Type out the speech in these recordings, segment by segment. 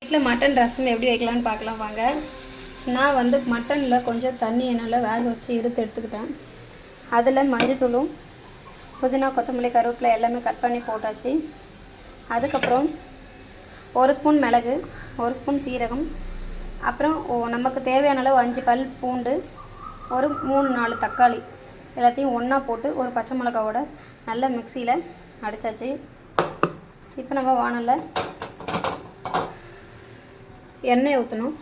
வீட்டில் மட்டன் ரசம் எப்படி வைக்கலான்னு பார்க்கலாம் வாங்க. நான் வந்து மட்டனில் கொஞ்சம் தண்ணியை நல்லா வேக வச்சு எடுத்துக்கிட்டேன். அதில் மஞ்சத்தூளும் புதினா கொத்தமல்லி கருவேப்பிலை எல்லாமே கட் பண்ணி போட்டாச்சு. அதுக்கப்புறம் 1 ஸ்பூன் மிளகு, 1 ஸ்பூன் சீரகம், அப்புறம் நமக்கு தேவையான அளவு 5 பல் பூண்டு, ஒரு 3-4 தக்காளி எல்லாத்தையும் ஒன்றா போட்டு ஒரு பச்சை மிளகாவோட நல்லா மிக்சியில் அடித்தாச்சு. இப்போ நம்ம வானலில் எண்ணெய் ஊற்றணும்.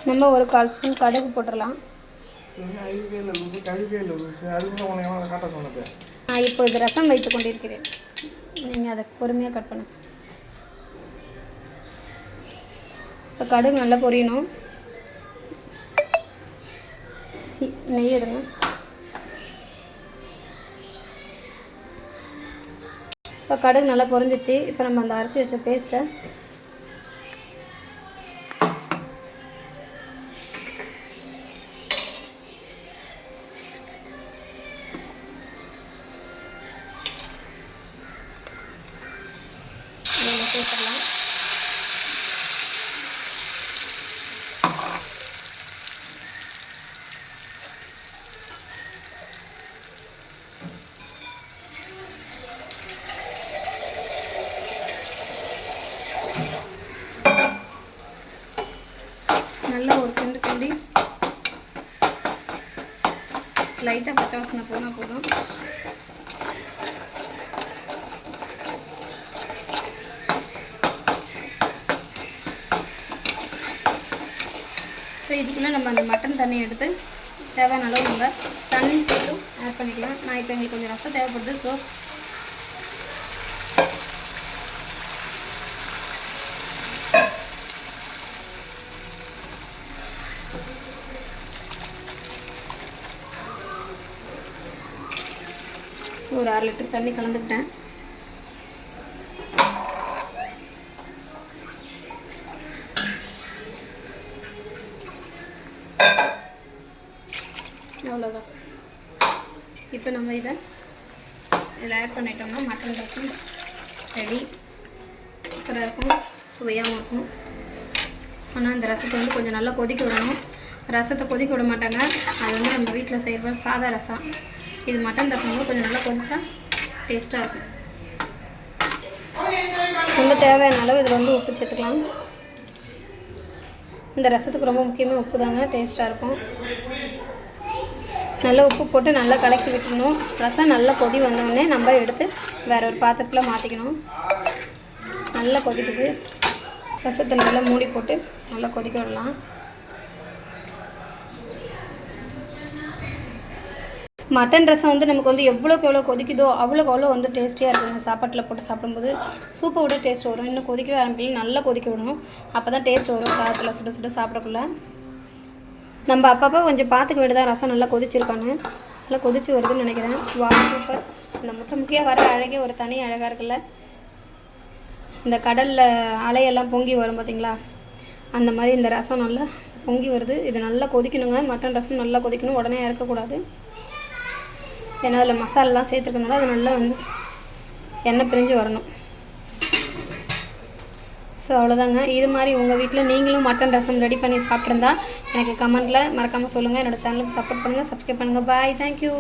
நம்ம ஒரு 1/4 ஸ்பூன் கடுகு போட்டுடலாம். இப்போ இது ரசம் வைத்து கொண்டிருக்கிறேன், நீங்கள் அதை பொறுமையாக கட் பண்ணுங்க. இப்போ கடுகு நல்லா பொரியணும். நெய் எடுங்க. இப்போ கடுகு நல்லா பொரிஞ்சிச்சு. இப்போ நம்ம அந்த அரைச்சி வச்ச பேஸ்ட்டை சேர்த்துடலாம். நல்லா ஒரு கிண்டி லைட்டாக பச்சை வாசனை போனால் போதும். இப்போ இதுக்குள்ளே நம்ம அந்த மட்டன் தண்ணி எடுத்து தேவையான அளவு நம்ம தண்ணி சேர்த்து ஆட் பண்ணிக்கலாம். நான் இப்போ எங்களுக்கு கொஞ்சம் ரசம் தேவைப்படுது. ஸோ ஒரு 1/2 லிட்டர் தண்ணி கலந்துக்கிட்டேன். அவ்வளோதான். இப்போ நம்ம இதில் ஆட் பண்ணிட்டோம்னா மட்டன் ரசம் ரெடி. சூப்பராக இருக்கும், சுவையாகவும் இருக்கும். ஆனால் இந்த ரசத்தை வந்து கொஞ்சம் நல்லா கொதிக்க விடணும். ரசத்தை கொதிக்க விட மாட்டாங்க, அது வந்து நம்ம வீட்டில் செய்கிற சாதா ரசம். இது மட்டன் ரசம் வந்து கொஞ்சம் நல்லா கொதிச்சா டேஸ்ட்டாக இருக்கும். ரொம்ப தேவையான அளவு இதில் வந்து உப்பு சேர்த்துக்கலாம். இந்த ரசத்துக்கு ரொம்ப முக்கியமாக உப்பு தாங்க, டேஸ்ட்டாக இருக்கும். நல்லா உப்பு போட்டு நல்லா கலக்கி விட்டுணும். ரசம் நல்லா கொதி வந்தோடனே நம்ம எடுத்து வேறு ஒரு பாத்திரத்தில் மாற்றிக்கணும். நல்லா கொதிக்குது. ரசத்தை நல்லா மூடி போட்டு நல்லா கொதிக்க விடலாம். மட்டன் ரசம் வந்து நமக்கு வந்து எவ்வளோக்கு எவ்வளோ கொதிக்குதோ அவ்வளோக்கு அவ்வளோ வந்து டேஸ்டியாக இருக்குங்க. சாப்பாட்டில் போட்டு சாப்பிடும்போது சூப்பை விட டேஸ்ட் வரும். இன்னும் கொதிக்கவே ஆரம்பிக்கல, நல்லா கொதிக்க விடணும். அப்போ தான் டேஸ்ட் வரும் சாதத்தில் சுட சுட சாப்பிடக்குள்ள. நம்ம அப்பப்போ கொஞ்சம் பார்த்துக்க வேண்டியதான் ரசம் நல்லா கொதிச்சிருக்கான்னு. நல்லா கொதிச்சு வருதுன்னு நினைக்கிறேன். வா சூப்பர். இந்த முக்கியம் வர அழகே ஒரு தனி அழகாக இருக்குல்ல. இந்த கடலில் அலையெல்லாம் பொங்கி வரும் பார்த்திங்களா, அந்த மாதிரி இந்த ரசம் நல்லா பொங்கி வருது. இது நல்லா கொதிக்கணுங்க. மட்டன் ரசம் நல்லா கொதிக்கணும், உடனே இறக்கக்கூடாது. ஏன்னா அதில் மசாலாலாம் சேர்த்துருக்கனால அது நல்லா வந்து எண்ணெய் பிரிஞ்சு வரணும். ஸோ அவ்வளோதாங்க. இது மாதிரி உங்கள் வீட்டில் நீங்களும் மட்டன் ரசம் ரெடி பண்ணி சாப்பிட்ருந்தா எனக்கு கமெண்ட்டில் மறக்காமல் சொல்லுங்கள். என்னோடய சேனலுக்கு சப்போர்ட் பண்ணுங்கள், சப்ஸ்கிரைப் பண்ணுங்கள். பாய், தேங்க்யூ.